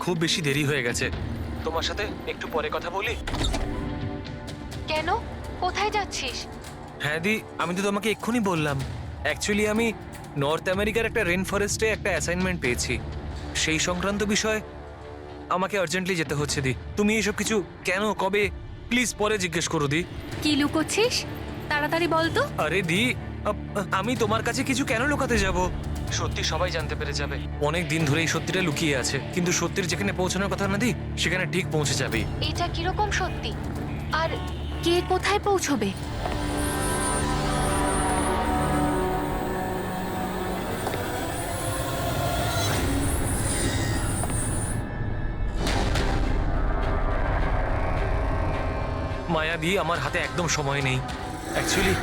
খুব বেশি দেরি হয়ে গেছে। তোমার সাথে একটু পরে কথা বলি? কেন? কোথায় যাচ্ছিস? হ্যাঁ দি, আমি তো তোমাকে এক্ষুনি বললাম। অ্যাকচুয়ালি আমি নর্থ আমেরিকার একটা রেন ফরেস্টে একটা অ্যাসাইনমেন্ট পেয়েছি। সেই সংক্রান্ত বিষয় আমাকে আর্জেন্টলি যেতে হচ্ছে দি। তুমি এসব কিছু কেন, কবে, প্লিজ পরে জিজ্ঞেস করো দি। কি লুকোচ্ছিস? তাড়াতাড়ি বল তো। আরে দি, আমি তোমার কাছে কিছু কেন লুকাতে যাব? সত্যি সবাই জানতে পেরে যাবে। অনেক দিন ধরে এই সত্যিটা লুকিয়ে আছে, কিন্তু সত্যির যেখানে পৌঁছানোর কথা না দি, সেখানে ঠিক পৌঁছে যাবেই। এটা কিরকম সত্যি? আর কে কোথায় পৌঁছবে? মায়া দি, আমার হাতে একদম সময় নেই। অ্যাকচুয়ালি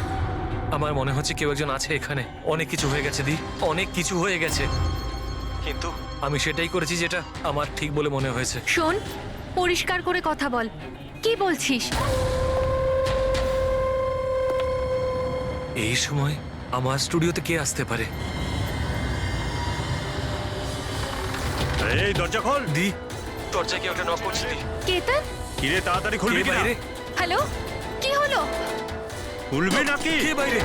আমার মনে হচ্ছে কেউ একজন আছে এখানে। অনেক কিছু হয়ে গেছে দি, অনেক কিছু হয়ে গেছে, কিন্তু আমি সেটাই করেছি যেটা আমার ঠিক বলে মনে হয়েছে। শোন, পরিষ্কার করে কথা বল। কি বলছিস? এই সময় আমার স্টুডিওতে কে আসতে পারে? এই দরজা খোল। দি, দরজায় কেউ একটা নক করছে দি। কেতন? কিরে তাড়াতাড়ি খুলবি কে কিনা? বাইরে? হ্যালো, কি হলো? খুলবি নাকি? কে বাইরে?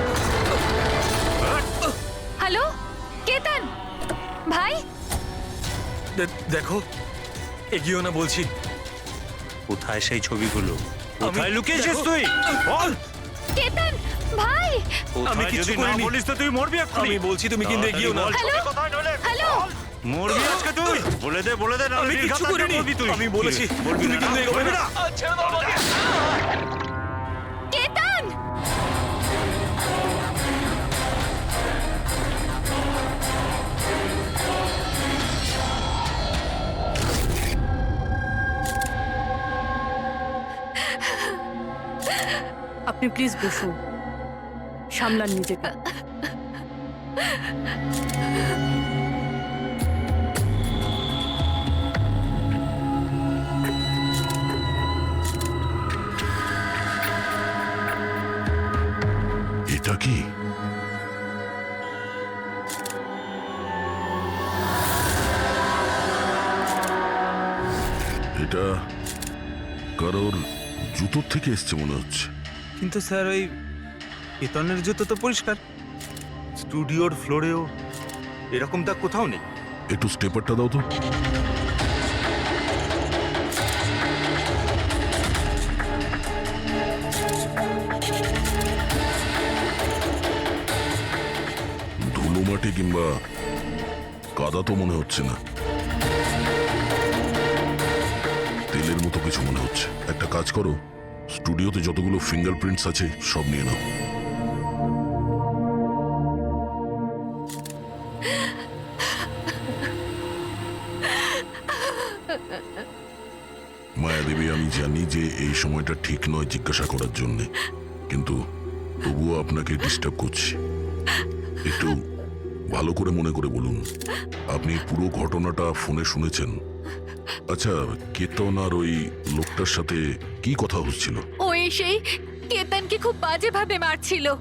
হ্যালো, কেতন ভাই? দেখো, এগিয়েও না বলছি। কোথায় সেই ছবিগুলো? কোথায় আমি- লুকিয়েছিস দেখো- তুই? বল। কেতন ভাই? আমি কোথায় কিচ্ছু যদি না করিনি। বলিস তো তুই মরবি এক্ষুনি। আমি বলছি, তুমি কিন্তু এগিয়েও না। তাড়াতাড়ি বল, হ্যালো? ছবি কোথায় নইলে? হ্যালো? মরবি আজকে তুই। বলে দে না। আমি কিচ্ছু করিনি। আমি বলেছি, বলবি তুমি না, কিন্তু এগোবে বলবি না। না। ছেড়ে দাও আমাকে। কেতন! আপনি প্লিজ বসুন, সামলান নিজেকে। এটা কি? এটা কারোর জুতোর থেকে এসছে মনে হচ্ছে। কিন্তু স্যার, ওই কেতনের জুতো তো পরিষ্কার। স্টুডিওর ফ্লোরেও এরকম দাগ কোথাও নেই। একটু স্টেপারটা দাও তো। ধুলো মাটি কিংবা কাদা তো মনে হচ্ছে না, তেলের মতো কিছু মনে হচ্ছে। একটা কাজ করো, স্টুডিওতে যতগুলো ফিঙ্গারপ্রিন্টস আছে সব নিয়ে নাও। মায়াদেবী, আমি জানি যে এই সময়টা ঠিক নয় জিজ্ঞাসা করার জন্য, কিন্তু তবুও আপনাকে ডিস্টার্ব করছি। একটু ভালো করে মনে করে বলুন, আপনি পুরো ঘটনাটা ফোনে শুনেছেন? আচ্ছা, কেতন আর ওই লোকটার সাথে কি কথা হচ্ছিল? ও এসেই কেতনকে খুব বাজেভাবে মারছিল।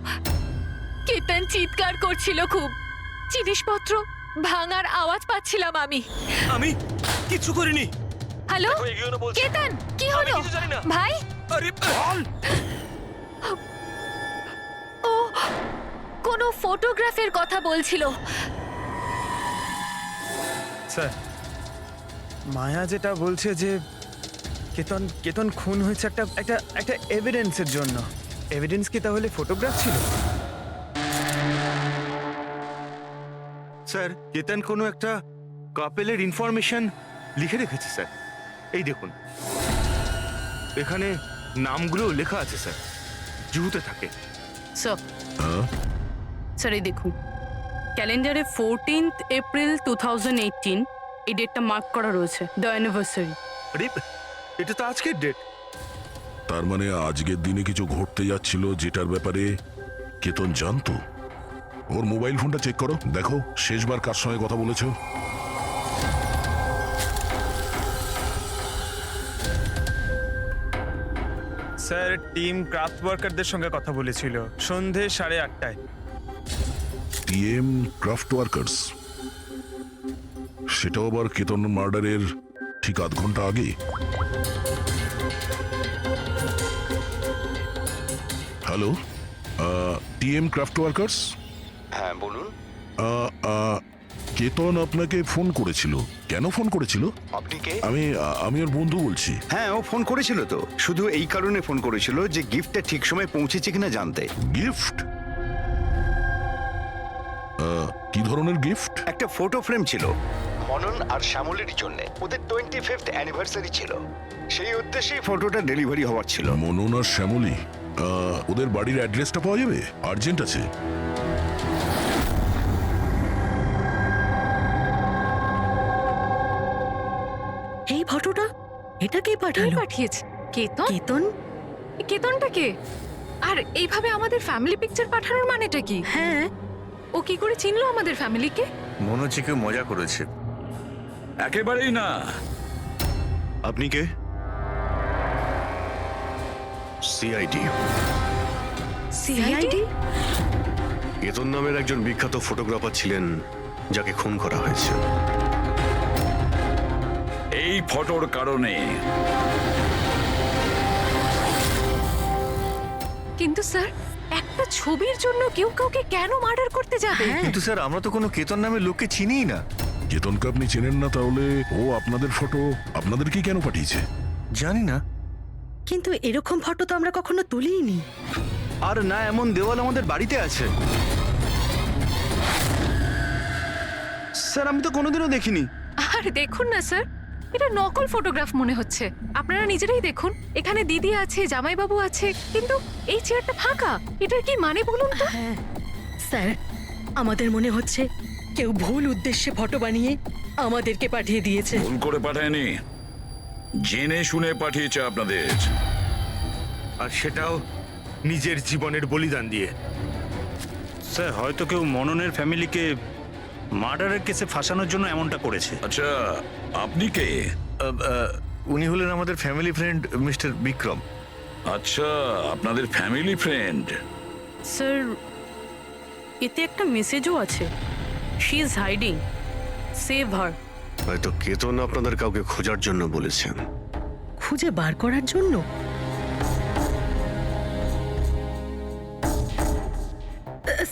কেতন চিৎকার করছিল খুব। জিনিসপত্র ভাঙার আওয়াজ পাচ্ছিলাম আমি। আমি কিচ্ছু করিনি। হ্যালো, দেখো, এগিয়েও না বলছি। কেতন, কি আমি হলো? কিছু জানি না। ভাই, আরে বল। ও কোনো ফটোগ্রাফের কথা বলছিল। স্যার, মায়া যেটা বলছে যে কেতন কেতন খুন হয়েছে একটা একটা একটা এভিডেন্সের জন্য। এভিডেন্স কি তাহলে ফটোগ্রাফ ছিল? স্যার, কেতন কোনো একটা কাপেলের ইনফরমেশন লিখে রেখেছে স্যার। এই দেখুন, এখানে নামগুলো লেখা আছে স্যার, জুহুতে থাকে। স্যার, হ্যাঁ, স্যার এই দেখুন, ক্যালেন্ডারে 14th এপ্রিল 2018 এই ডেটটা মার্ক করা রয়েছে, দ্য অ্যানিভার্সারি। আরে, এটা তো আজকের ডেট। তার মানে আজকের দিনে কিছু ঘটতে যাচ্ছিল যেটার ব্যাপারে কেতন জানতো। ওর মোবাইল ফোনটা চেক করো, দেখো শেষবার কার সঙ্গে কথা বলেছো। স্যার, টিম ক্রাফট ওয়ার্কারদের সঙ্গে কথা বলেছিল সন্ধে 8:30টায়। টিএম ক্রাফট ওয়ার্কার্স, সেটাও আবার কেতন মার্ডারের ঠিক আধ ঘন্টা আগে। Hello, TM craft workers. হ্যাঁ বলুন। কেতন আপনাকে ফোন করেছিল। কেন ফোন করেছিল? আপনি কে? আমি ওর বন্ধু বলছি। হ্যাঁ, ও ফোন করেছিল তো, শুধু এই কারণে ফোন করেছিল যে গিফটটা ঠিক সময় পৌঁছেছে কিনা জানতে। গিফট? কি ধরনের গিফট? একটা ফটো ফ্রেম ছিল মনন আর শ্যামলের জন্য, ওদের 25th অ্যানিভার্সারি ছিল, সেই উদ্দেশ্যেই ফটোটা ডেলিভারি হওয়ার ছিল। মনন আর শ্যামলী, ওদের বাড়ির অ্যাড্রেসটা পাওয়া যাবে? আর্জেন্ট আছে। এই ফটোটা, এটা কে কে পাঠালো? পাঠিয়েছে? কেতন? কেতন? কেতনটা কে? আর এইভাবে আমাদের ফ্যামিলি পিকচার পাঠানোর মানেটা কি? হ্যাঁ, ও কি করে চিনলো আমাদের ফ্যামিলিকে? মনে হচ্ছে কেউ মজা করেছে। একেবারেই না। আপনি কে? সিআইডি। সিআইডি? কেতন নামের একজন বিখ্যাত ফটোগ্রাফার ছিলেন যাকে খুন করা হয়েছে। এই ফটোর কারণে। কিন্তু স্যার, একটা ছবির জন্য কেউ কাউকে কেন মার্ডার করতে যাবে? কিন্তু স্যার, আমরা তো কোনো কেতন নামের লোককে চিনিই না। কেতনকে আপনি চেনেন না, তাহলে ও আপনাদের ফটো আপনাদেরকেই কেন পাঠিয়েছে? জানি না। কিন্তু এরকম ফটো তো আমরা কখনো তুলিনি। আর না, এমন দেওয়াল আমাদের বাড়িতে আছে। স্যার, আমি তো কোনোদিনও দেখিনি। আর দেখুন না স্যার, এটা নকল ফটোগ্রাফ মনে হচ্ছে। আপনারা নিজেরাই দেখুন, এখানে দিদি আছে, জামাইবাবু আছে, কিন্তু এই চেয়ারটা ফাঁকা। এটার কি মানে বলুন তো? হ্যাঁ স্যার, আমাদের মনে হচ্ছে কেউ ভুল উদ্দেশ্যে ফটো বানিয়ে আমাদেরকে পাঠিয়ে দিয়েছে। ভুল করে পাঠায়নি, জেনে শুনে পাঠিয়েছে আপনাদের। আর সেটাও নিজের জীবনের বলিদান দিয়ে। স্যার, হয়তো কেউ মননের ফ্যামিলিকে মার্ডারের কেসে ফাঁসানোর জন্য এমনটা করেছে। আচ্ছা, আপনি কে? উনি হলেন আমাদের ফ্যামিলি ফ্রেন্ড মিস্টার বিক্রম। আচ্ছা, আপনাদের ফ্যামিলি ফ্রেন্ড। স্যার, এতে একটা মেসেজও আছে। শি ইজ হাইডিং, সেভ হার। হয়তো কেতন আপনাদের কাউকে খোঁজার জন্য বলেছেন। খুঁজে বার করার জন্য?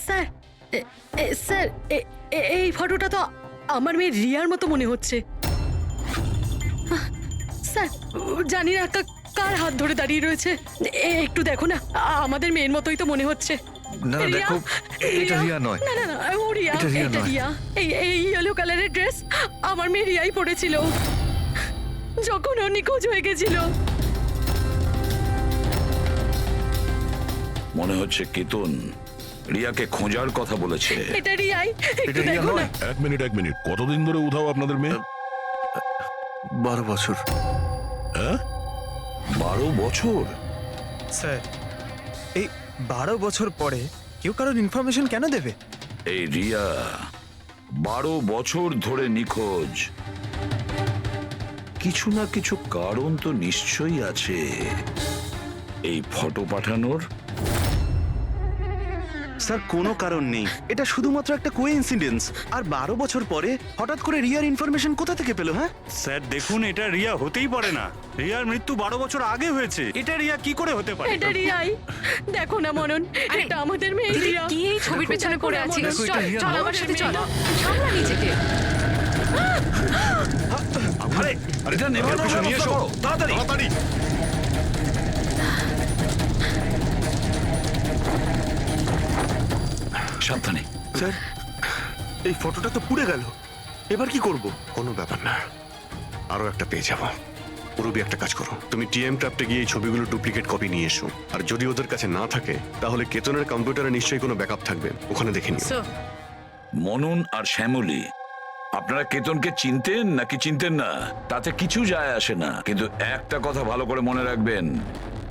স্যার, স্যার, এই ফটোটা তো আমার মেয়ে রিয়ার মতো মনে হচ্ছে। স্যার, জানি না কার হাত ধরে দাঁড়িয়ে রয়েছে। একটু দেখো না, আমাদের মেয়ের মতোই তো মনে হচ্ছে। না, রিয়া, দেখো, এটা রিয়া নয়। না না না, ও রিয়া, এটা রিয়া এটা নয়। রিয়া। এই ইয়েলো কালারের ড্রেস আমার মেয়ে রিয়াই পরেছিল যখন ও নিখোঁজ হয়ে গেছিল। মনে হচ্ছে কেতন রিয়াকে খোঁজার কথা বলেছে। এটা রিয়াই, একটু এটা রিয়া দেখো না। নয়। এক মিনিট, কতদিন ধরে উধাও আপনাদের মেয়ে? 12 বছর। হ্যাঁ, 12 বছর? স্যার, এই 12 বছর পরে কেউ কারোর ইনফরমেশন কেন দেবে? এই রিয়া 12 বছর ধরে নিখোঁজ। কিছু না কিছু কারণ তো নিশ্চয়ই আছে এই ফটো পাঠানোর। স্যার, কোনো কারণ নেই। এটা শুধুমাত্র একটা কোইন্সিডেন্স। আর 12 বছর পরে হঠাৎ করে রিয়ার ইনফরমেশন কোথা থেকে পেলো? হ্যাঁ স্যার দেখুন, এটা রিয়া হতেই পারে না। রিয়ার মৃত্যু 12 বছর আগে হয়েছে। এটা রিয়া কি করে হতে পারে? এটা রিয়াই। দেখো না মনন, আরে, এটা আমাদের মেয়ে রিয়া। কি এই ছবির পেছনে পড়ে আছিস? দেখো, এটা চল রিয়া চল নয়। আমার সাথে চল, সামলা নিজেকে। আরে এটা নেভানোর ব্যবস্থা করো, তাড়াতাড়ি। সাবধানে। স্যার, এই ফটোটা তো পুড়ে গেল। এবার কি করব? কোনো ব্যাপার না, আরো একটা পেয়ে যাবো। রবি, একটা কাজ করো, তুমি টিএম ক্রাফটে গিয়ে এই ছবিগুলো ডুপ্লিকেট কপি নিয়ে এসো। আর যদি ওদের কাছে না থাকে, তাহলে কেতনের কম্পিউটারে নিশ্চয়ই কোনো ব্যাকআপ থাকবে, ওখানে দেখে নিও। স্যার, মনন আর শ্যামলী, আপনারা কেতনকে চিনতেন নাকি চিনতেন না তাতে কিছু যায় আসে না, কিন্তু একটা কথা ভালো করে মনে রাখবেন,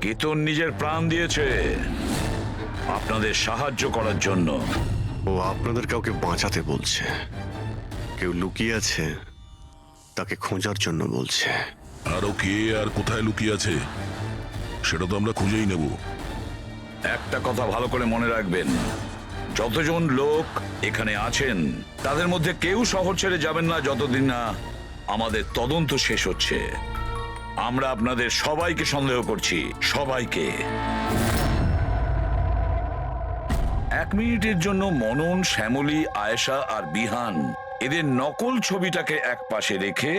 কেতন নিজের প্রাণ দিয়েছে আপনাদের সাহায্য করার জন্য। ও আপনাদের কাউকে বাঁচাতে বলছে, কেউ লুকিয়ে আছে তাকে খোঁজার জন্য বলছে। আরো কে আর কোথায় লুকিয়ে আছে সেটা তো আমরা খুঁজেই নেব। একটা কথা ভালো করে মনে রাখবেন, যতজন লোক এখানে আছেন তাদের মধ্যে কেউ শহর ছেড়ে যাবেন না যতদিন না আমাদের তদন্ত শেষ হচ্ছে। আমরা আপনাদের সবাইকে সন্দেহ করছি, সবাইকে। 1 মিনিটের জন্য মনন, শ্যামলী, আয়েশা আর বিহান এদের নকল ছবিটাকে এক পাশে রেখে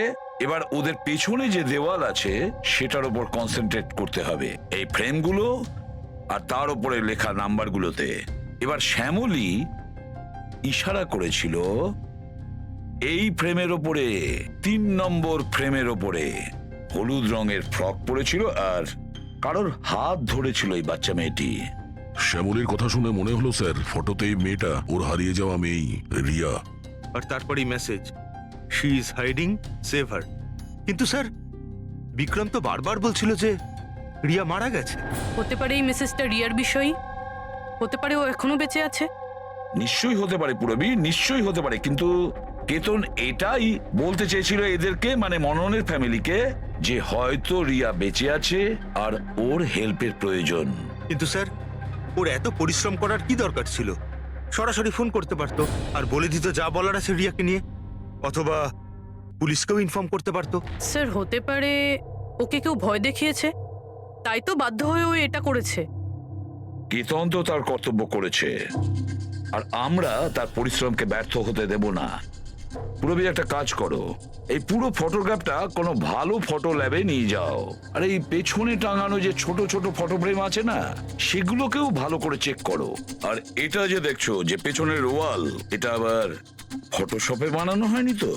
এবার ওদের পেছনে যে দেওয়াল আছে সেটার উপর কনসেন্ট্রেট করতে হবে, এই ফ্রেমগুলো আর তার উপরে লেখা নাম্বারগুলোতে। এবার শ্যামলী ইশারা করেছিল এই ফ্রেমের ওপরে, 3 নম্বর ফ্রেমের ওপরে। হলুদ রঙের ফ্রক পরেছিল আর কারোর হাত ধরেছিল এই বাচ্চা মেয়েটি। শ্যামলীর কথা শুনে মনে হলো স্যার ফটোতে এই মেয়েটা ওর হারিয়ে যাওয়া মেয়েই, রিয়া। আর তারপরেই message, she is hiding, save হার। কিন্তু স্যার বিক্রম তো বারবার বলছিল যে রিয়া মারা গেছে। হতে পারে এই মেসেজটা রিয়ার বিষয়ই, হতে পারে ও এখনো বেঁচে আছে। নিশ্চয়ই হতে পারে পুরবী, নিশ্চয়ই হতে পারে। কিন্তু কেতন এটাই বলতে চেয়েছিল এদেরকে, মানে মননের ফ্যামিলিকে, যে হয়তো রিয়া বেঁচে আছে আর ওর হেল্পের প্রয়োজন। কিন্তু স্যার ওর এত পরিশ্রম করার কি দরকার ছিল? সরাসরি ফোন করতে পারতো আর বলে দিত যা বলার আছে রিয়াকে নিয়ে, অথবা পুলিশকেও ইনফর্ম করতে পারতো। স্যার হতে পারে ওকে কেউ ভয় দেখিয়েছে, তাই তো বাধ্য হয়ে ও এটা করেছে। কেতন তো তার কর্তব্য করেছে আর আমরা তার পরিশ্রমকে ব্যর্থ হতে দেব না। পুরবী একটা কাজ করো, এই পুরো ফটোগ্রাফটা কোনো ভালো ফটো ল্যাবে নিয়ে যাও, আর এই পেছনে টাঙানো যে ছোট ছোট ফটো ফ্রেম আছে না, সেগুলোকেও ভালো করে চেক করো। আর এটা যে দেখছো যে পেছনের ওয়াল, এটা আবার ফটোশপে বানানো হয়নি তো?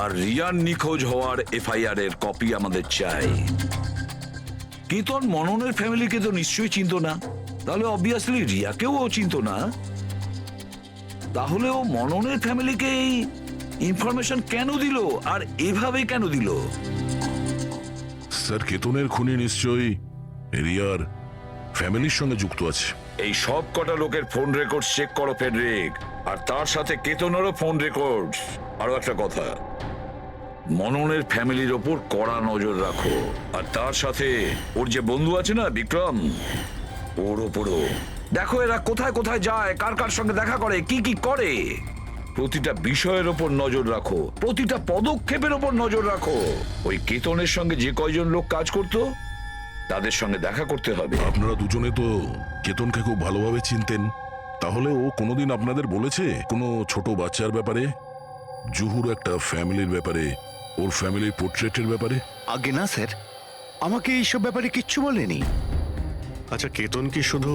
আর রিয়ার নিখোঁজ হওয়ার এফআইআর এর কপি আমাদের চাই। কেতন মননের ফ্যামিলিকে তো নিশ্চয়ই চিনতো না, তাহলে অবভিয়াসলি রিয়াকেও ও চিনতো না। তাহলে ও মননের ফ্যামিলিকে এই ইনফরমেশন কেন দিল, আর এভাবে কেন দিল? স্যার কেতনের খুনি নিশ্চয়ই রিয়ার ফ্যামিলির সঙ্গে যুক্ত আছে। এই সব কটা লোকের ফোন রেকর্ড চেক করো ফেডরিক, আর তার সাথে কেতনেরও ফোন রেকর্ড। আরো একটা কথা, মননের ফ্যামিলির ওপর কড়া নজর রাখো, আর তার সাথে ওর যে বন্ধু আছে না বিক্রম, ওর ওপরও দেখো এরা কোথায় কোথায় যায়, কার কার সঙ্গে দেখা করে, কি কি করে। প্রতিটা বিষয়ের ওপর নজর রাখো, প্রতিটা পদক্ষেপের ওপর নজর রাখো। ওই কেতনের সঙ্গে যে কয়জন লোক কাজ করতো তাদের সঙ্গে দেখা করতে হবে। আপনারা দুজনে তো কেতনকে খুব ভালোভাবে চিনতেন, তাহলে ও কোনোদিন আপনাদের বলেছে কোনো ছোট বাচ্চার ব্যাপারে, জুহুর একটা ফ্যামিলির ব্যাপারে, ওর ফ্যামিলির পোর্ট্রেটের ব্যাপারে? আগে না স্যার, আমাকে এইসব ব্যাপারে কিচ্ছু বলেনি। আচ্ছা, কেতন কি শুধু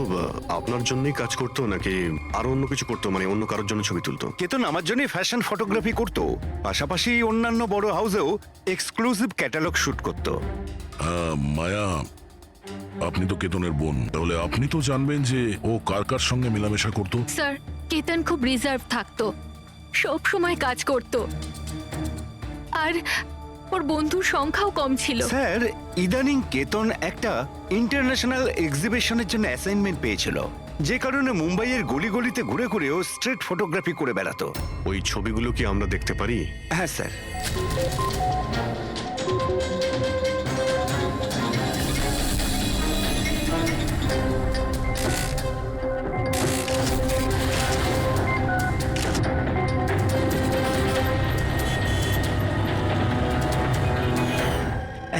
আপনার জন্যই কাজ করতো নাকি আরো অন্য কিছু করতো, মানে অন্য কারোর জন্য ছবি তুলতো? কেতন আমার জন্য ফ্যাশন ফটোগ্রাফি করতো, পাশাপাশি অন্যান্য বড় হাউসেও এক্সক্লুসিভ ক্যাটালগ শুট করতো। মায়া, আপনি তো কেতনের বোন, তাহলে আপনি তো জানবেন যে ও কার কার সঙ্গে মেলামেশা করতো। স্যার কেতন খুব রিজার্ভ থাকতো, সব সময় কাজ করতো, আর ওর বন্ধুর সংখ্যাও কম ছিল। স্যার ইদানিং কেতন একটা ইন্টারন্যাশনাল এক্সিবিশনের জন্য অ্যাসাইনমেন্ট পেয়েছিল, যে কারণে মুম্বাইয়ের গলি গলিতে ঘুরে ঘুরে ও স্ট্রিট ফটোগ্রাফি করে বেড়াতো। ওই ছবিগুলো কি আমরা দেখতে পারি? হ্যাঁ স্যার।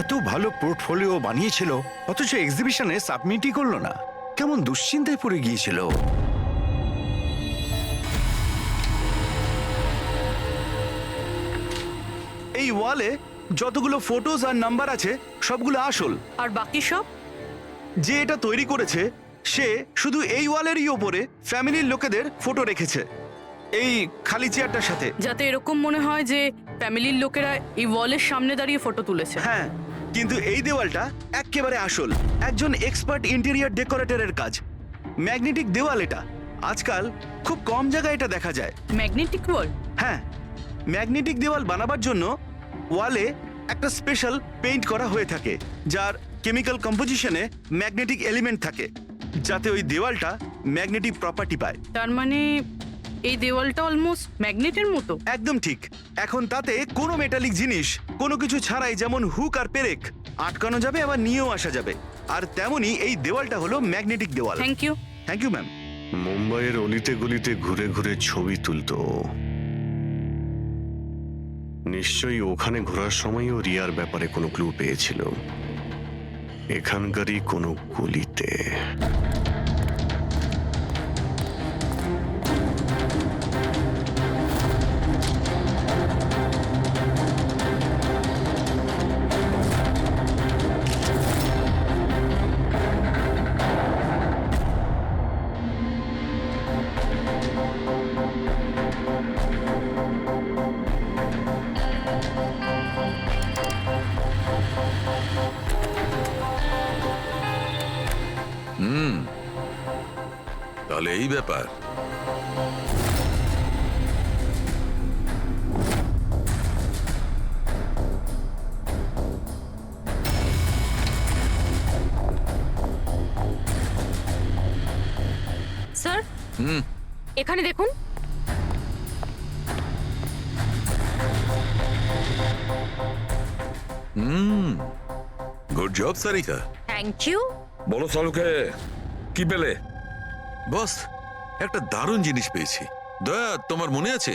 এত ভালো পোর্টফোলিও বানিয়েছিল, অথচ এক্সিবিশনে সাবমিটই করলো না। কেমন দুশ্চিন্তায় পড়ে গিয়েছিল। এই ওয়ালে যতগুলো ফটোজ আর নাম্বার আছে সবগুলো আসল, আর বাকি সব? যে এটা তৈরি করেছে সে শুধু এই ওয়ালেরই ওপরে ফ্যামিলির লোকেদের ফটো রেখেছে, এই খালি চেয়ারটার সাথে। যাতে এরকম মনে হয় যে ফ্যামিলির লোকেরা এই ওয়ালের সামনে দাঁড়িয়ে ফটো তুলেছে। হ্যাঁ, কিন্তু এই দেওয়ালটা একেবারে আসল, একজন এক্সপার্ট ইন্টেরিয়র ডেকোরেটরের কাজ। ম্যাগনেটিক দেওয়াল এটা, আজকাল খুব কম জায়গায় এটা দেখা যায়। ম্যাগনেটিক ওয়াল? হ্যাঁ, ম্যাগনেটিক দেওয়াল বানাবার জন্য ওয়ালে একটা স্পেশাল পেইন্ট করা হয়ে থাকে, যার কেমিক্যাল কম্পোজিশনে ম্যাগনেটিক এলিমেন্ট থাকে, যাতে ওই দেওয়ালটা ম্যাগনেটিক প্রপার্টি পায়। তার মানে এই দেওয়ালটা অলমোস্ট ম্যাগনেটের মতো। একদম ঠিক। এখন তাতে কোনো মেটালিক জিনিস কোনো কিছু ছাড়াই, যেমন হুক আর পেরেক, আটকানো যাবে আবার নিয়েও আসা যাবে। আর তেমনি এই দেওয়ালটা হলো ম্যাগনেটিক দেওয়াল। Thank you. Thank you ma'am. মুম্বাইয়ের অলিতে গলিতে ঘুরে ঘুরে ছবি তুলতো। নিশ্চয়ই ওখানে ঘোরার সময়ও রিয়ার ব্যাপারে কোনো ক্লু পেয়েছিল, এখানকারই কোনো গলিতে। তাহলে এই ব্যাপার। স্যার এখানে দেখুন। Good job Sarika. Thank you. বলো সালুকে, কি পেলে? বস, একটা দারুণ জিনিস পেয়েছি। দয়া, তোমার মনে আছে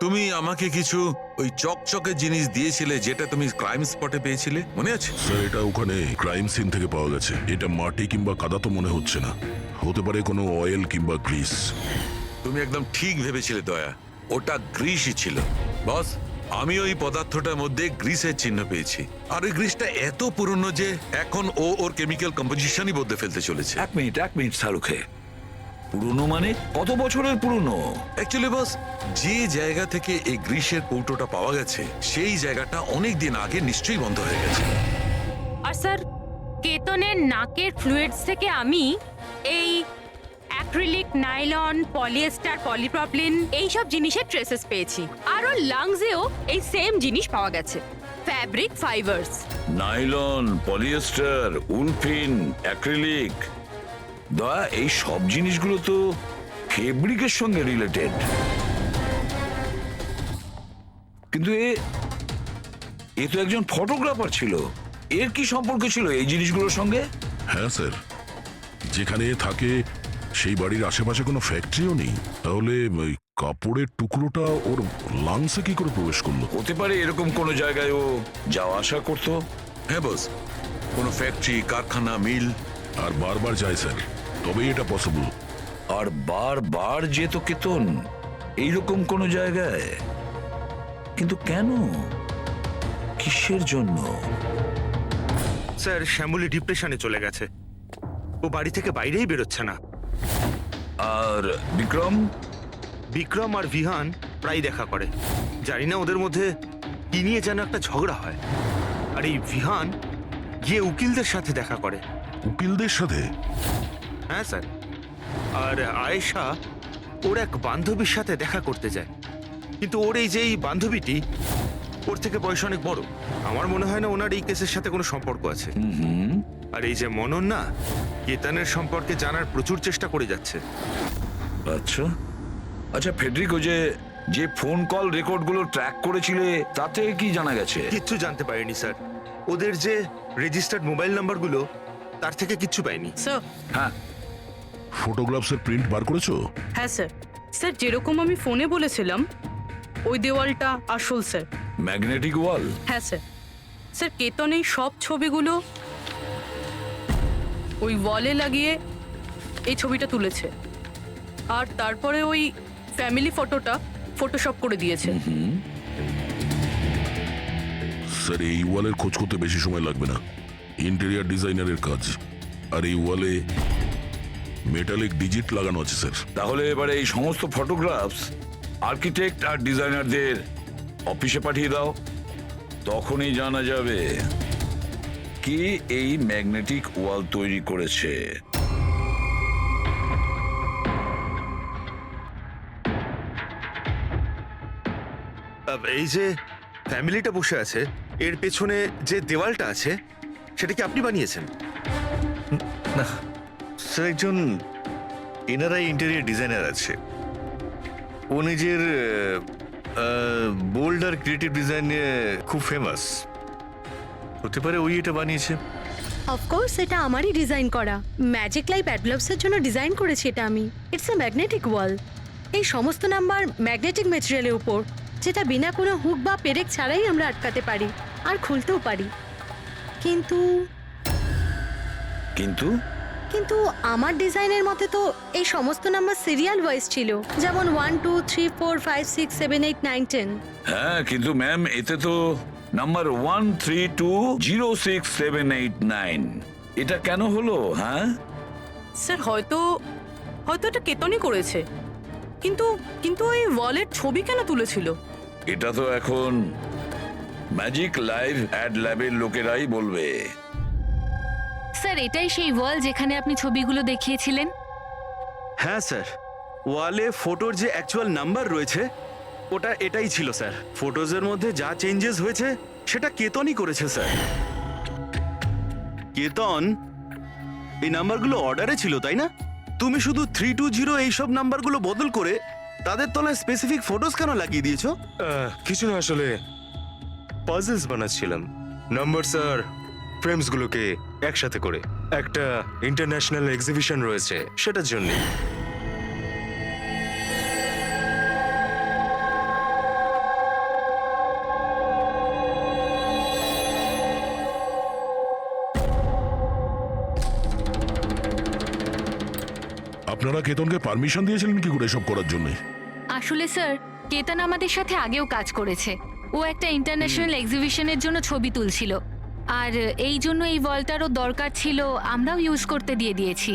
তুমি আমাকে কিছু ওই চকচকে জিনিস দিয়েছিলে যেটা তুমি ক্রাইম স্পটে পেয়েছিলে, মনে আছে? স্যার, এটা ওখানে ক্রাইম সিন থেকে পাওয়া গেছে। এটা মাটি কিংবা কাদা তো মনে হচ্ছে না, হতে পারে কোনো অয়েল কিংবা গ্রিস। তুমি একদম ঠিক ভেবেছিলে দয়া, ওটা গ্রিসই ছিল। বস, আমি ওই পদার্থটার মধ্যে গ্রিসের চিহ্ন পেয়েছি, আর ওই গ্রিসটা এত পুরনো যে এখন ও ওর কেমিক্যাল কম্পোজিশনই বদলে ফেলতে চলেছে। এক মিনিট সালুকে, পুরনো মানে কত বছরের পুরনো? অ্যাকচুয়ালি বস, যে জায়গা থেকে এই গ্রিসের কৌটোটা পাওয়া গেছে সেই জায়গাটা অনেক দিন আগে নিশ্চয়ই বন্ধ হয়ে গেছে। আর স্যার, কেতনের নাকের ফ্লুইডস থেকে আমি এই অ্যাক্রিলিক, নাইলন, পলিয়েস্টার, পলিপ্রপলিন এইসব জিনিসের ট্রেসেস পেয়েছি। আর ওর লাংসেও এই সেম জিনিস পাওয়া গেছে, fabric fibres. Nylon, polyester, olefin, acrylic. দয়া, এই সব জিনিসগুলো তো ফেব্রিকের সঙ্গে রিলেটেড, কিন্তু এ তো একজন ফটোগ্রাফার ছিল। এর কি সম্পর্ক ছিল এই জিনিসগুলোর সঙ্গে? হ্যাঁ স্যার, যেখানে এ থাকে সেই বাড়ির আশেপাশে কোনো ফ্যাক্টরিও নেই, তাহলে ওই কাপড়ের টুকরোটা ওর লাংসে কি করে প্রবেশ করলো? হতে পারে এরকম কোনো জায়গায় ও যাওয়া আসা করতো। হ্যাঁ বস, কোনো ফ্যাক্টরি, কারখানা, মিল। আর বারবার যায় স্যার, তবেই এটা পসিবল। আর বারবার যেত কেতন এইরকম কোনো জায়গায়, কিন্তু কেন, কিসের জন্য? স্যার, শ্যামলী ডিপ্রেশনে চলে গেছে, ও বাড়ি থেকে বাইরেই বেরোচ্ছে না। আর বিক্রম? বিক্রম আর বিহান প্রায় দেখা করে, জানি না ওদের মধ্যে কি নিয়ে যেন একটা ঝগড়া হয়। আর এই বিহান গিয়ে উকিলদের সাথে দেখা করে। উকিলদের সাথে? হ্যাঁ স্যার। আর আয়েশা ওর এক বান্ধবীর সাথে দেখা করতে যায়, কিন্তু ওর এই যে এই বান্ধবীটি ওর থেকে বয়স অনেক বড়। আমার মনে হয় না ওনার এই কেসের সাথে কোনো সম্পর্ক আছে। আর এই যে মনন না, কেতনের সম্পর্কে জানার প্রচুর চেষ্টা করে যাচ্ছে। আচ্ছা আচ্ছা, ফেডরিকো যে ফোন কল রেকর্ডগুলো ট্র্যাক করেছিলে তাতে কি জানা গেছে? কিচ্ছু জানতে পারিনি স্যার। ওদের যে রেজিস্টার্ড মোবাইল নাম্বারগুলো, তার থেকে কিচ্ছু পাইনি। স্যার। হ্যাঁ, ফটোগ্রাফসের প্রিন্ট বার করেছো? হ্যাঁ স্যার। স্যার, যেরকম আমি ফোনে বলেছিলাম ওই দেওয়ালটা আসল স্যার। ম্যাগনেটিক ওয়াল? হ্যাঁ স্যার। স্যার, কেতন এই সব ছবিগুলো ওই ওয়ালে লাগিয়ে এই ছবিটা তুলেছে, আর তারপরে ওই ফ্যামিলি ফটোটা ফটোশপ করে দিয়েছে। স্যার, এই ওয়ালের খোঁজ করতে বেশি সময় লাগবে না, ইন্টেরিয়ার ডিজাইনারের কাজ। আর এই ওয়ালে মেটালিক ডিজিট লাগানো আছে স্যার। তাহলে এবারে এই সমস্ত ফটোগ্রাফস আর্কিটেক্ট আর ডিজাইনারদের অফিসে পাঠিয়ে দাও, তখনই জানা যাবে কে এই ম্যাগনেটিক ওয়াল তৈরি করেছে। এই যে ফ্যামিলিটা বসে আছে, এর পেছনে যে দেওয়ালটা আছে সেটা কি আপনি বানিয়েছেন? না স্যার, একজন এনারাই ইন্টেরিয়ার ডিজাইনার আছে, ও নিজের বোল্ড আর ক্রিয়েটিভ ডিজাইন নিয়ে খুব ফেমাস। হতে পারে ওই এটা বানিয়েছে। অফকোর্স এটা আমারই ডিজাইন করা। ম্যাজিক লাইফ অ্যাডলভসের জন্য ডিজাইন করেছি এটা আমি। ইটস এ ম্যাগনেটিক ওয়াল। এই সমস্ত নাম্বার ম্যাগনেটিক ম্যাটেরিয়ালের উপর, যেটা বিনা কোনো হুক বা পেরেক ছাড়াই আমরা আটকাতে পারি আর খুলতেও পারি। কিন্তু কিন্তু কিন্তু আমার ডিজাইনের মতে তো এই সমস্ত নাম্বার সিরিয়াল ওয়াইজ ছিল, যেমন 1 2 3 4 5 6 7 8 9 10। হ্যাঁ, কিন্তু ম্যাম এতে তো নাম্বার 1320678 এটা কেন হলো? হ্যাঁ স্যার হয়তো এটা কেতনই করেছে, কিন্তু কিন্তু এই ওয়ালের ছবি কেন তুলেছিল? এটা তো এখন ম্যাজিক লাইভ অ্যাড ল্যাবের লোকেরাই বলবে। স্যার এটাই সেই ওয়াল যেখানে আপনি ছবিগুলো দেখিয়েছিলেন? হ্যাঁ স্যার, ওয়ালে ফটোর যে অ্যাকচুয়াল নাম্বার রয়েছে ওটা এটাই ছিল স্যার। ফটোজের মধ্যে যা চেঞ্জেস হয়েছে সেটা কেতনই করেছে স্যার। কেতন, এই নাম্বারগুলো অর্ডারে ছিল তাই না? তুমি শুধু 320 এইসব নাম্বারগুলো বদল করে তাদের তলায় স্পেসিফিক ফটোজ কেন লাগিয়ে দিয়েছো? কিছু না, আসলে পাজলস বানাচ্ছিলাম, নাম্বারস আর ফ্রেমসগুলোকে একসাথে করে। একটা ইন্টারন্যাশনাল এক্সিবিশন রয়েছে, সেটার জন্য। আপনারা কেতনকে পারমিশন দিয়েছিলেন কি করে এসব করার জন্য? আসলে স্যার কেতন আমাদের সাথে আগেও কাজ করেছে। ও একটা ইন্টারন্যাশনাল এক্সিবিশনের জন্য ছবি তুলছিল, আর এই জন্য এই ওয়ালটারও দরকার ছিল, আমরাও ইউজ করতে দিয়ে দিয়েছি।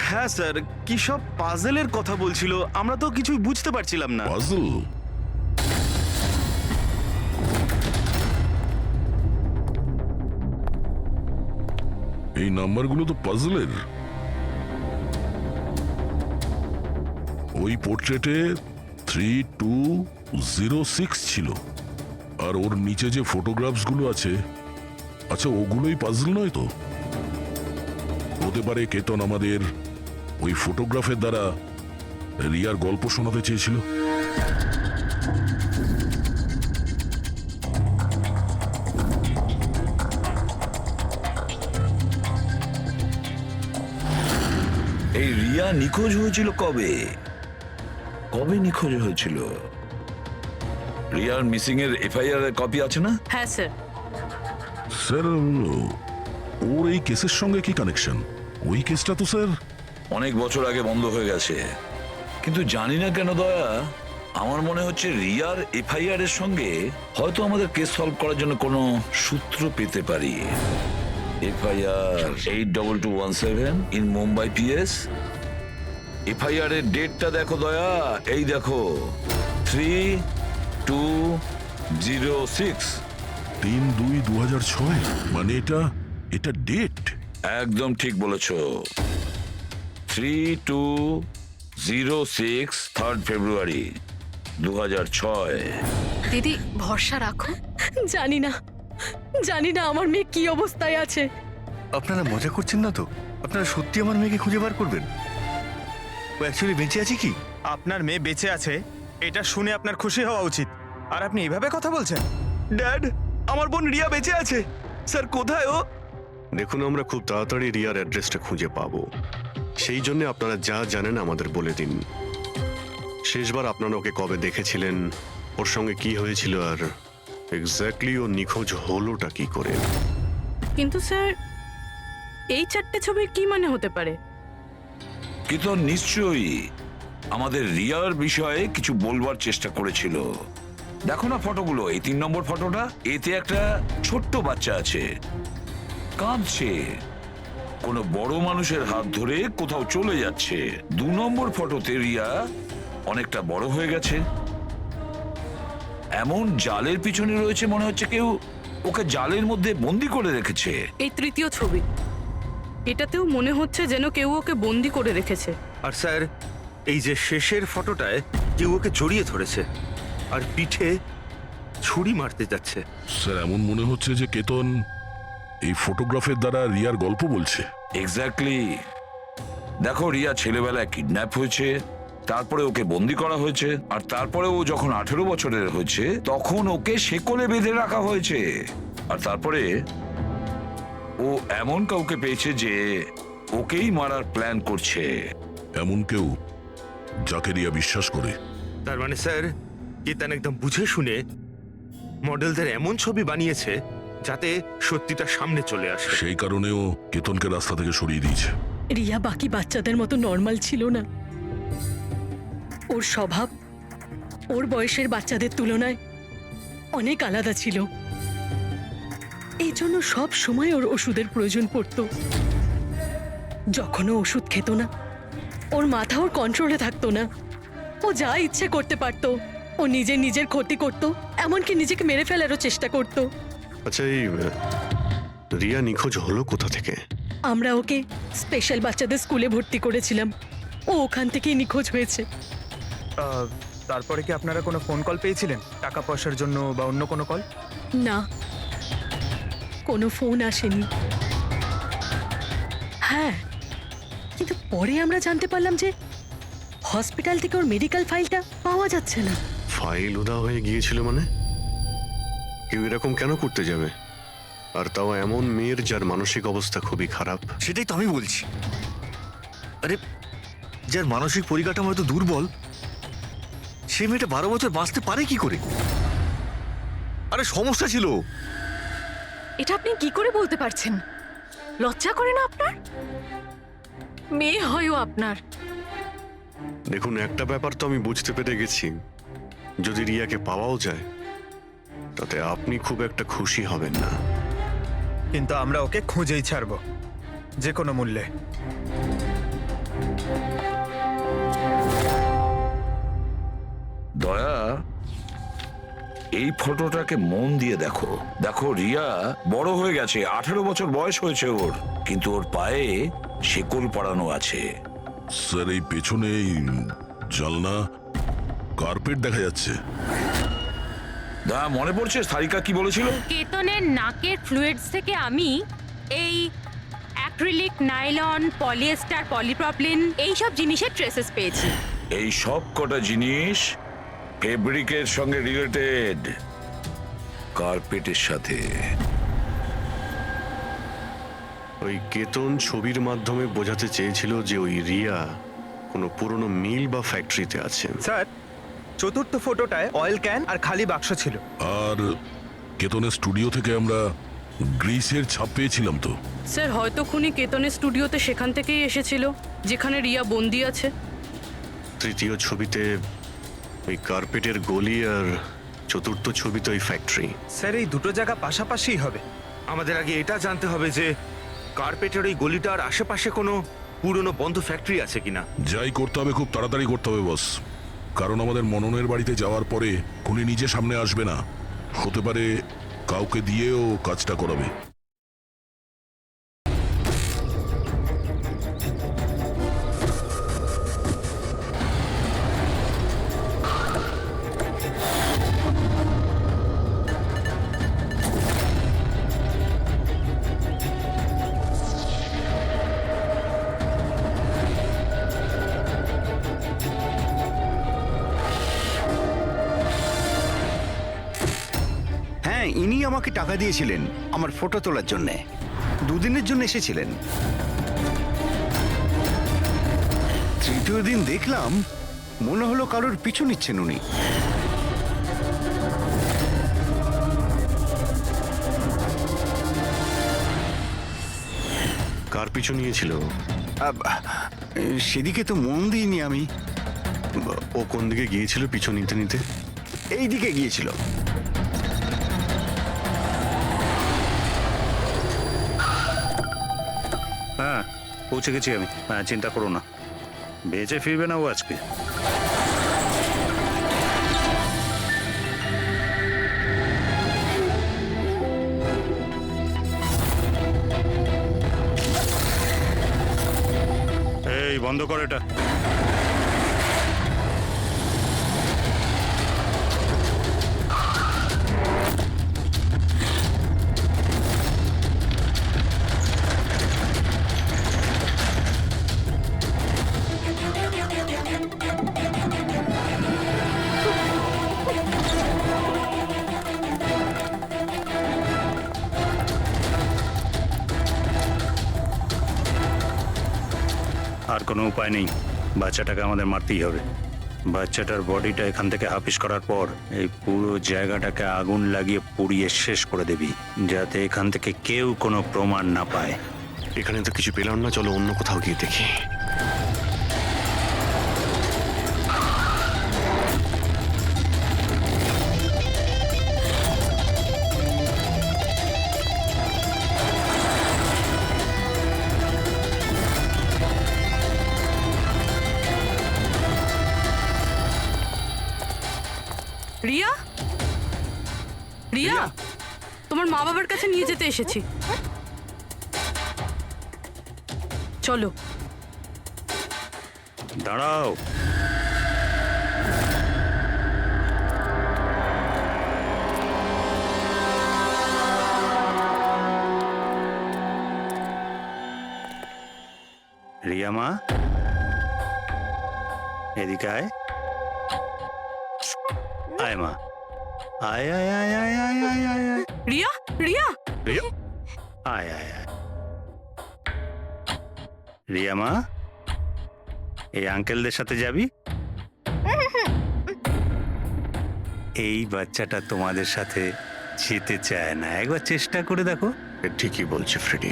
হ্যাঁ স্যার, কি সব পাজেলের কথা বলছিল, আমরা তো কিছুই বুঝতে পারছিলাম না। পাজল? এই নাম্বারগুলো তো পাজলের। ওই পোর্ট্রেটে 3206 ছিল, আর ওর নিচে যে ফটোগ্রাফসগুলো আছে, আচ্ছা ওগুলোই পাজল নয় তো? হতে পারে কেতন আমাদের ওই ফটোগ্রাফের দ্বারা রিয়ার গল্প শোনাতে চেয়েছিল। এই রিয়া নিখোঁজ হয়েছিল কবে? কবে নিখোঁজ হয়েছিল? রিয়ার মিসিং এর এফআইআর এর কপি আছে না? হ্যাঁ স্যার। স্যার, ওর এই কেসের সঙ্গে কি কানেকশন? ওই কেসটা তো স্যার অনেক বছর আগে বন্ধ হয়ে গেছে, কিন্তু জানি না কেন দয়া, আমার মনে হচ্ছে রিয়ার এফআইআর এর সঙ্গে হয়তো আমাদের কেস সলভ করার জন্য কোনো সূত্র পেতে পারি। FIR 82217 in Mumbai PS. FIR এর ডেটটা দেখো দয়া, এই দেখো 3206। 3/2/2006, মানে এটা ডেট। একদম ঠিক বলেছো, 3206 3rd ফেব্রুয়ারি 2006। দিদি ভরসা রাখো। জানি না আমার মেয়ে কি অবস্থায় আছে। আপনারা মজা করছেন না তো? আপনারা সত্যি আমার মেয়েকে খুঁজে বার করবেন? ও অ্যাকচুয়ালি বেঁচে আছে কি? আপনার মেয়ে বেঁচে আছে এটা শুনে আপনার খুশি হওয়া উচিত, আর আপনি এইভাবে কথা বলছেন। ড্যাড, আমার বোন রিয়া বেঁচে আছে। স্যার কোথায় ও? দেখুন, আমরা খুব তাড়াতাড়ি রিয়ার অ্যাড্রেসটা খুঁজে পাবো, সেই জন্য আপনারা যা জানেন আমাদের বলে দিন। শেষবার আপনারা ওকে কবে দেখেছিলেন, ওর সঙ্গে কি হয়েছিল, আর এক্স্যাক্টলি ও নিখোঁজ হলোটা কি করে? কিন্তু স্যার এই 4টে ছবির কি মানে হতে পারে? কিন্তু নিশ্চয়ই আমাদের রিয়ার বিষয়ে কিছু বলবার চেষ্টা করেছিল। দেখো না ফটোগুলো, এই 3 নম্বর ফটোটা, এতে একটা ছোট্ট বাচ্চা আছে, কাঁদছে, কোনো বড় মানুষের হাত ধরে কোথাও চলে যাচ্ছে। 2 নম্বর ফটোতে রিয়া অনেকটা বড় হয়ে গেছে, এমন জালের পিছনে রয়েছে, মনে হচ্ছে কেউ ওকে জালের মধ্যে বন্দি করে রেখেছে। এই 3য় ছবি, এটাতেও মনে হচ্ছে যেন কেউ ওকে বন্দি করে রেখেছে। আর স্যার, এই যে শেষের ফটোটায় কেউ ওকে জড়িয়ে ধরেছে আর পিঠে ছুরি মারতে যাচ্ছে। স্যার, এমন মনে হচ্ছে যে কেতন এই ফটোগ্রাফের দ্বারা রিয়ার গল্প বলছে। এক্স্যাক্টলি। দেখো, রিয়া ছেলেবেলায় কিডন্যাপ হয়েছে, তারপরে ওকে বন্দি করা হয়েছে, আর তারপরে ও যখন 18 বছরের হয়েছে তখন ওকে শেকলে বেঁধে রাখা হয়েছে, আর তারপরে ও এমন কাউকে পেয়েছে যে ওকেই মারার প্ল্যান করছে। এমন কেউ যাকে রিয়া বিশ্বাস করে। তার মানে স্যার, কেতন একদম বুঝে শুনে মডেলদের এমন ছবি বানিয়েছে যাতে সত্যিটা সামনে চলে আসে। সেই কারণেও কেতনকে রাস্তা থেকে সরিয়ে দিয়েছে। রিয়া বাকি বাচ্চাদের মতো নর্মাল ছিল না। ওর স্বভাব ওর বয়সের বাচ্চাদের তুলনায় অনেক আলাদা ছিল। এই জন্য সব সময় ওর ওষুধের প্রয়োজন পড়তো। যখন ও ওষুধ খেত না, ওর মাথা ওর কন্ট্রোলে থাকতো না। ও যা ইচ্ছে করতে পারতো। ও নিজের ক্ষতি করতো, এমনকি নিজেকে মেরে ফেলারও চেষ্টা করতো। আচ্ছা, এই রিয়া নিখোঁজ হলো কোথা থেকে? আমরা ওকে স্পেশাল বাচ্চাদের স্কুলে ভর্তি করেছিলাম। ও ওখান থেকেই নিখোঁজ হয়েছে। তারপরে কি আপনারা কোনো ফোন কল পেয়েছিলেন টাকা পয়সার জন্য বা অন্য কোনো কল? না, কোনো ফোন আসেনি। হ্যাঁ, কিন্তু পরে আমরা জানতে পারলাম যে হসপিটাল থেকে ওর মেডিকেল ফাইলটা পাওয়া যাচ্ছে না। ফাইল উদা হয়ে গিয়েছিল মানে? কেউ এরকম কেন করতে যাবে? আর তাও এমন মেয়ের যার মানসিক অবস্থা খুবই খারাপ। সেটাই তো আমি বলছি। আরে, যার মানসিক পরিকাঠামো এত দুর্বল, সে মেয়েটা 12 বছর বাঁচতে পারে কি করে? আরে সমস্যা ছিল। এটা আপনি কি করে বলতে পারছেন? লজ্জা করে না আপনার? মেয়ে হয়ও আপনার। দেখুন, একটা ব্যাপার তো আমি বুঝতে পেরে গেছি, যদি রিয়াকে পাওয়াও যায় তাতে আপনি খুব একটা খুশি হবেন না। কিন্তু আমরা ওকে খুঁজেই ছাড়বো, যে কোনো মূল্যে। দয়া, এই ফটোটাকে মন দিয়ে দেখো। দেখো, রিয়া বড় হয়ে গেছে, 18 বছর বয়স হয়েছে ওর, কিন্তু ওর পায়ে শেকল পরানো আছে। স্যার, এই পেছনে এই জানলা কার্পেট দেখা যাচ্ছে। মনে পড়ছে সারিকা কি বলেছিল? কেতনের নাকের ফ্লুইডস থেকে আমি এই অ্যাক্রিলিক, নাইলন, পলিয়েস্টার, পলিপ্রপলিন এইসব জিনিসের ট্রেসেস পেয়েছি। এই সব কটা জিনিস ফেব্রিকের সঙ্গে রিলেটেড, কার্পেটের সাথে। ওই কেতন ছবির মাধ্যমে বোঝাতে চেয়েছিল যে ওই রিয়া কোনো পুরনো মিল বা ফ্যাক্টরিতে আছে। স্যার, চতুর্থ ফটোটায় অয়েল ক্যান আর খালি বাক্স ছিল। আর কেতনের স্টুডিও থেকে আমরা গ্রিসের ছাপ পেয়েছিলাম তো। স্যার, হয়তো খুনি কেতনের স্টুডিওতে সেখান থেকেই এসেছিল যেখানে রিয়া বন্দি আছে। তৃতীয় ছবিতে ওই কার্পেটের গলি, আর চতুর্থ ছবিতে ওই ফ্যাক্টরি। স্যার, এই দুটো জায়গা পাশাপাশিই হবে। আমাদের আগে এটা জানতে হবে যে কার্পেটের ওই গলিটার আশেপাশে কোনো পুরনো বন্ধ ফ্যাক্টরি আছে কিনা। যাই করতে হবে খুব তাড়াতাড়ি করতে হবে বস, কারণ আমাদের মননের বাড়িতে যাওয়ার পরে খুনি নিজে সামনে আসবে না, হতে পারে কাউকে দিয়েও কাজটা করাবে। হ্যাঁ, ইনি আমাকে টাকা দিয়েছিলেন আমার ফটো তোলার জন্য। 2 দিনের জন্য এসেছিলেন। তৃতীয় দিন দেখলাম মনে হলো কারোর পিছু নিচ্ছেন উনি। কার পিছু নিয়েছিল? সেদিকে তো মন দিইনি আমি। ও কোন দিকে গিয়েছিল পিছু নিতে নিতে? এই দিকে গিয়েছিল। হ্যাঁ, পৌঁছে গেছি আমি। হ্যাঁ, চিন্তা করো না, বেঁচে ফিরবে না ও আজকে। এই বন্ধ কর এটা। আর কোনো উপায় নেই, বাচ্চাটাকে আমাদের মারতেই হবে। বাচ্চাটার বডিটা এখান থেকে হাফিস করার পর এই পুরো জায়গাটাকে আগুন লাগিয়ে পুড়িয়ে শেষ করে দিবি, যাতে এখান থেকে কেউ কোনো প্রমাণ না পায়। এখানে তো কিছু পেলাম না, চলো অন্য কোথাও গিয়ে দেখি। রিয়া, রিয়া, তোমার মা বাবার কাছে নিয়ে যেতে এসেছি, চলো। দাঁড়াও, রিয়া মা, এদিকে আয়। আয় মা, আয় আয় আয় আয় আয় আয় আয় আয়। রিয়া, রিয়া, রিয়া, আয় আয় আয়। রিয়া মা, এই আঙ্কেলদের সাথে যাবি? এই বাচ্চাটা তোমাদের সাথে যেতে চায় না, একবার চেষ্টা করে দেখো। এ ঠিকই বলছে ফ্রেডি,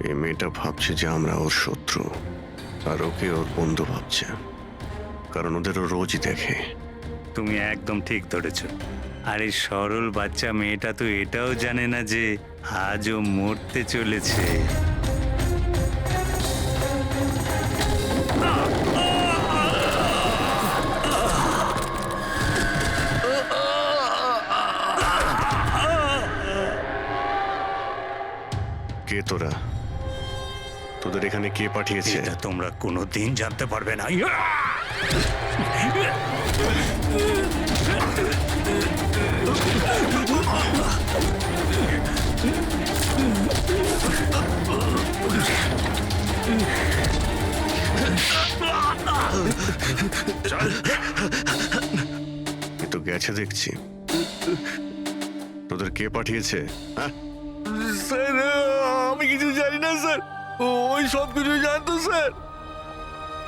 এই মেয়েটা ভাবছে যে আমরা ওর শত্রু, আর ওকে ওর বন্ধু ভাবছে, কারণ ওদেরও রোজই দেখে। তুমি একদম ঠিক ধরেছ। আর এই সরল বাচ্চা মেয়েটা তো এটাও জানে না যে আজও মরতে চলেছে। কে তোরা? তোদের এখানে কে পাঠিয়েছে? এটা তোমরা কোনোদিন জানতে পারবে না। এ তো গেছে দেখছি। তোদের কে পাঠিয়েছে? হ্যাঁ, স্যার আমি কিছু জানি না স্যার, ওই সব কিছু জানতো স্যার।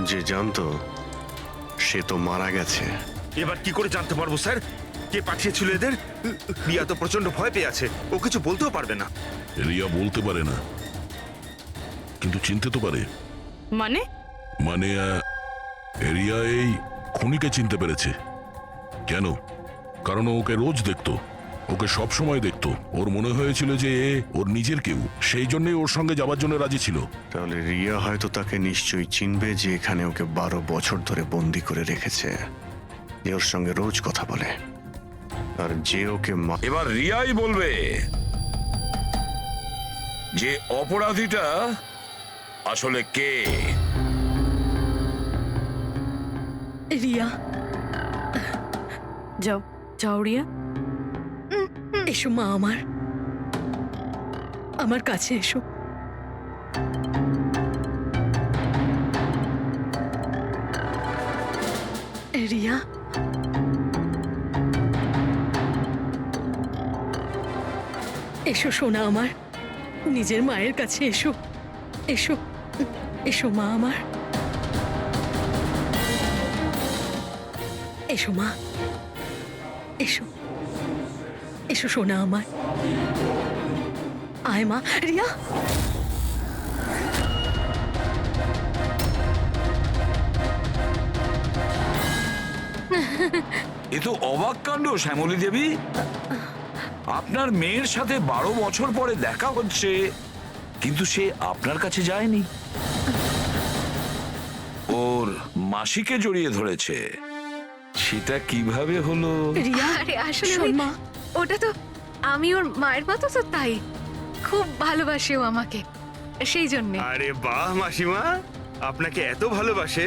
যে জানতো সে তো মারা গেছে। এবার কি করে জানতে পারবো স্যার কে পাঠিয়েছিল এদের? রিয়া তো প্রচন্ড ভয় পেয়ে আছে, ও কিছু বলতেও পারবে না। রিয়া বলতে পারে না, কিন্তু চিনতে তো পারে। মানে? মানে রিয়া এই খুনিকে চিনতে পেরেছে। কেন? কারণ ও ওকে রোজ দেখতো, ওকে সব সময় দেখতো। ওর মনে হয়েছিল যে এ ওর নিজের কেউ, সেই জন্যই ওর সঙ্গে যাবার জন্য রাজি ছিল। তাহলে রিয়া হয়তো তাকে নিশ্চয়ই চিনবে, যে এখানে ওকে 12 বছর ধরে বন্দি করে রেখেছে, যে ওর সঙ্গে রোজ কথা বলে, আর যে ওকে এবার রিয়াই বলবে যে অপরাধীটা আসলে কে। রিয়া, যাও যাও রিয়া। এসো মা, আমার কাছে এসো। রিয়া, এসো সোনা আমার, নিজের মায়ের কাছে এসো। এসো, এসো মা আমার, এসো মা, এসো, এসো সোনা আমার। আয় মা। রিয়া, এ তো অবাক কাণ্ড শ্যামলী দেবী। আপনার মেয়ের সাথে 12 বছর পরে দেখা হচ্ছে, কিন্তু সে আপনার কাছে যায়নি, ওর মাসিকে জড়িয়ে ধরেছে। সেটা কিভাবে হলো? রিয়া, আরে আসলে শোন মা, ওটা তো আমি ওর মায়ের মতো, তো তাই খুব ভালোবাসে ও আমাকে, সেই জন্যে। আরে বাহ মাসিমা, আপনাকে এত ভালোবাসে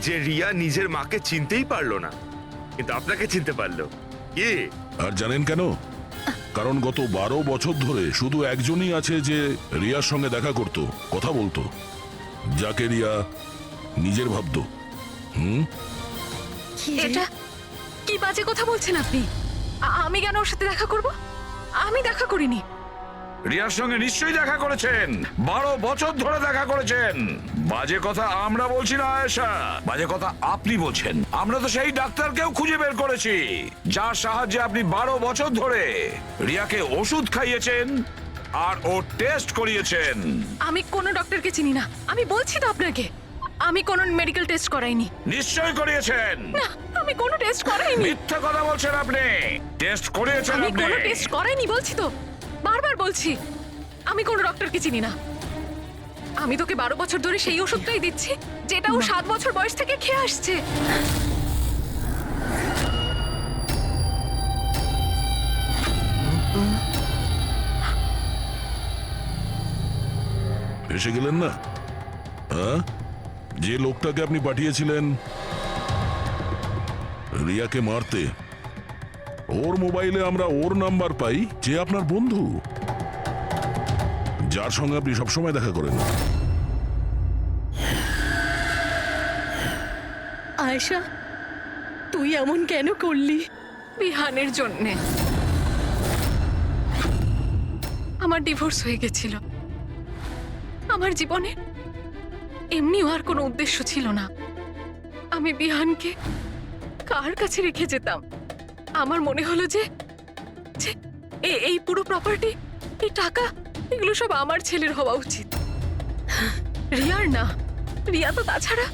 যে রিয়া নিজের মাকে চিনতেই পারলো না, কিন্তু আপনাকে চিনতে পারলো। কি? আর জানেন কেন? কারণ গত 12 বছর ধরে শুধু একজনই আছে যে রিয়ার সঙ্গে দেখা করত, কথা বলতো, যাকে রিয়া নিজের ভাবতো। এটা কি বাজে কথা বলছেন আপনি? আমি কেন ওর সাথে দেখা করব? আমি দেখা করিনি। রিয়ার সঙ্গে নিশ্চয়ই দেখা করেছেন, 12 বছর ধরে দেখা করেছেন। বাজে কথা আমরা বলছি না আয়েশা, বাজে কথা আপনি বলছেন। আমরা তো সেই ডাক্তারকেও খুঁজে বের করেছি যার সাহায্যে আপনি 12 বছর ধরে রিয়াকে ওষুধ খাইয়েছেন আর ও টেস্ট করিয়েছেন। আমি কোনো ডক্টরকে চিনি না, আমি বলছি তো আপনাকে, আমি কোনো মেডিকেল টেস্ট করাইনি। নিশ্চয়ই করিয়েছেন। না, আমি কোনো টেস্ট করাইনি। মিথ্যা কথা বলছেন আপনি। টেস্ট করিয়েছেন আমি আপনি। কোনো টেস্ট করাইনি বলছি তো, বারবার বলছি আমি কোনো ডক্টরকে চিনি না। আমি তোকে 12 বছর ধরে সেই ওষুধটাই দিচ্ছি যেটা ও 7 বছর বয়স থেকে খেয়ে আসছে। এসে গেলেন না? হ্যাঁ, যে লোকটাকে আপনি পাঠিয়েছিলেন রিয়াকে মারতে, ওর মোবাইলে আমরা ওর নাম্বার পাই, যে আপনার বন্ধু, যার সঙ্গে আপনি সবসময় দেখা করেন। আয়েশা, তুই এমন কেন করলি? বিহানের জন্যে। আমার ডিভোর্স হয়ে গেছিল। আমার জীবনে এমনিও আর কোনো উদ্দেশ্য ছিল না। আমি বিহানকে কার কাছে রেখে যেতাম? আমার মনে হলো যে যে এই পুরো প্রপার্টি, এই টাকা, এগুলো সব আমার ছেলের হওয়া উচিত, রিয়ার না। রিয়া তো তাছাড়া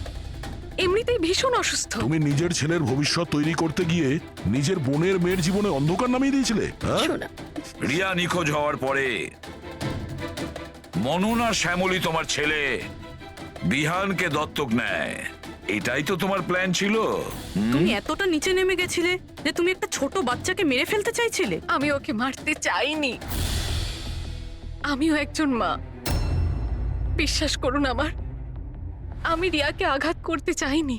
এমনিতেই ভীষণ অসুস্থ। তুমি নিজের ছেলের ভবিষ্যৎ তৈরি করতে গিয়ে নিজের বোনের মেয়ের জীবনে অন্ধকার নামিয়ে দিয়েছিলে। হ্যাঁ, শোনা, রিয়া নিখোঁজ হওয়ার পরে মনন আর শ্যামলী তোমার ছেলে বিহানকে দত্তক নেয়, এটাই তো তোমার প্ল্যান ছিল। তুমি এতটা নিচে নেমে গেছিলে যে তুমি একটা ছোট বাচ্চাকে মেরে ফেলতে চাইছিলে। আমি ওকে মারতে চাইনি, আমিও একজন মা। বিশ্বাস করুন আমার, আমি রিয়াকে আঘাত করতে চাইনি।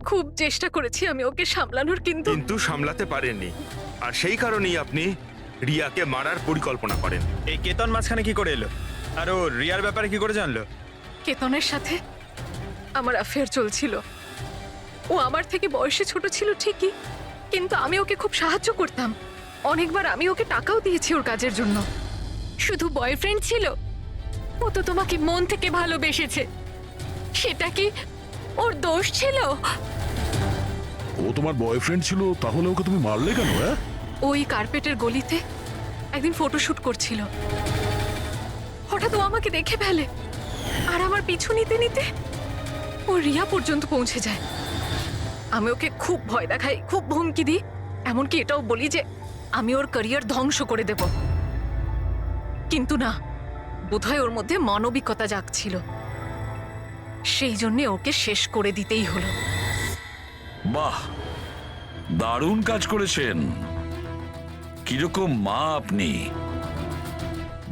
খুব চেষ্টা করেছি আমি ওকে সামলানোর, কিন্তু কিন্তু সামলাতে পারেননি, আর সেই কারণেই আপনি রিয়াকে মারার পরিকল্পনা করেন। এই কেতন মাঝখানে কি করে এলো? আর ও রিয়ার ব্যাপারে কি করে জানলো? কেতনের সাথে আমার অ্যাফেয়ার চলছিল। ও আমার থেকে বয়সে ছোট ছিল ঠিকই, কিন্তু আমি ওকে খুব সাহায্য করতাম। অনেকবার আমি ওকে টাকাও দিয়েছি ওর কাজের জন্য। শুধু বয়ফ্রেন্ড ছিল? ও তো তোমাকে মন থেকে ভালোবেসেছে, সেটা কি ওর দোষ ছিল? ও তোমার বয়ফ্রেন্ড ছিল, তাহলে ওকে তুমি মারলে কেন? হ্যাঁ, ওই কার্পেটের গলিতে একদিন ফটোশুট করছিল, হঠাৎ ও আমাকে দেখে ফেলে, আর আমার পিছু নিতে নিতে ও রিয়া পর্যন্ত পৌঁছে যায়। আমি ওকে খুব ভয় দেখাই, খুব হুমকি দিই, এমনকি এটাও বলি যে আমি ওর ক্যারিয়ার ধ্বংস করে দেব। কিন্তু না, বোধহয় ওর মধ্যে মানবিকতা জাগছিল, সেই জন্যে ওকে শেষ করে দিতেই হলো। বাহ, দারুণ কাজ করেছেন। কিরকম মা আপনি!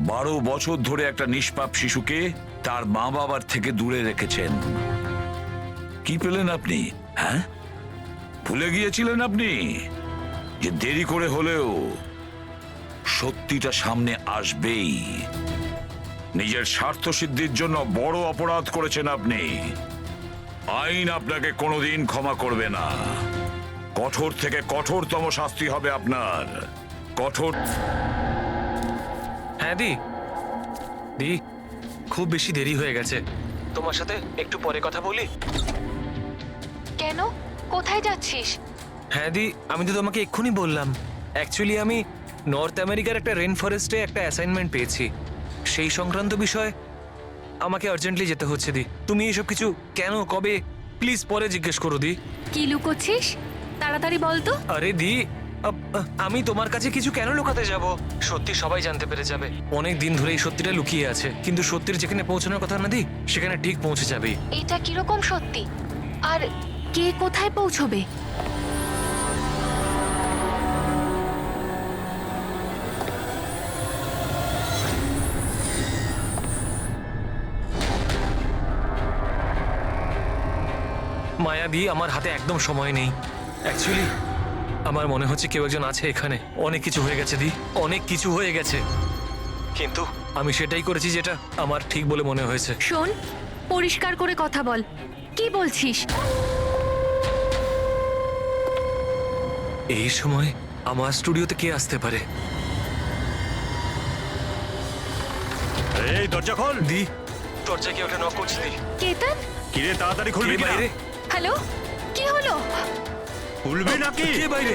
12 বছর ধরে একটা নিষ্পাপ শিশুকে তার মা বাবার থেকে দূরে রেখেছেন। কি পেলেন আপনি? হ্যাঁ, ভুলে গিয়েছিলেন আপনি যে দেরি করে হলেও সত্যিটা সামনে আসবেই। নিজের স্বার্থ সিদ্ধির জন্য বড় অপরাধ করেছেন আপনি। আইন আপনাকে কোনোদিন ক্ষমা করবে না। কঠোর থেকে কঠোরতম শাস্তি হবে আপনার। কঠোর। হ্যাঁ দি, দি খুব বেশি দেরি হয়ে গেছে, তোমার সাথে একটু পরে কথা বলি? কেন? কোথায় যাচ্ছিস? হ্যাঁ দি, আমি তো তোমাকে এক্ষুনি বললাম। অ্যাকচুয়ালি আমি নর্থ আমেরিকার একটা রেন ফরেস্টে একটা অ্যাসাইনমেন্ট পেয়েছি, সেই সংক্রান্ত বিষয় আমাকে আর্জেন্টলি যেতে হচ্ছে দি। তুমি এসব কিছু কেন, কবে, প্লিজ পরে জিজ্ঞেস করো দি। কি লুকোচ্ছিস? তাড়াতাড়ি বল তো। আরে দি, আমি তোমার কাছে কিছু কেন লুকাতে যাব? সত্যি সবাই জানতে পেরে যাবে। অনেক দিন ধরে এই সত্যিটা লুকিয়ে আছে, কিন্তু সত্যির যেখানে পৌঁছানোর কথা না দি, সেখানে ঠিক পৌঁছে যাবে। এটা কিরকম সত্যি? আর কে কোথায় পৌঁছবে? মায়াদি, আমার হাতে একদম সময় নেই। অ্যাকচুয়ালি আমার মনে হচ্ছে কেউ একজন আছে এখানে। অনেক কিছু হয়ে গেছে দি, অনেক কিছু হয়ে গেছে, কিন্তু আমি সেটাই করেছি যেটা আমার ঠিক বলে মনে হয়েছে। শোন, পরিষ্কার করে কথা বল, কি বলছিস? এই সময় আমার স্টুডিওতে কে আসতে পারে? এই দরজা খোল। দি দরজা কে ওটা নক করছি দি। কেতন, কিরে তাড়াতাড়ি খুলবি কে কিনা? বাইরে? হ্যালো, কি হলো? খুলবি নাকি? কে বাইরে?